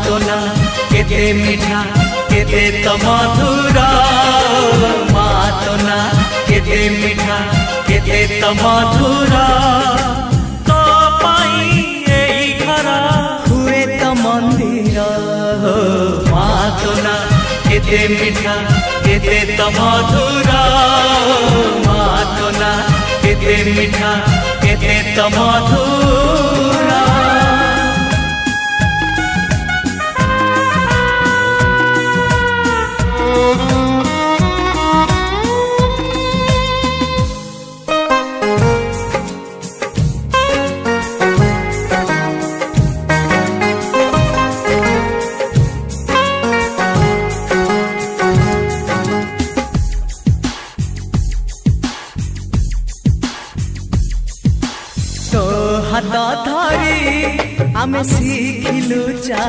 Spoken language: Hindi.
तो ना केते मीठा केते तो मधुर माँ तो ना केते मीठा केते तो मधुर तो पाई एई घर हुए तो मंदिर माँ तो ना केते मीठा केते तो मधुर माँ तो ना केते मीठा केते तो मधुर। हाथ धरी आमे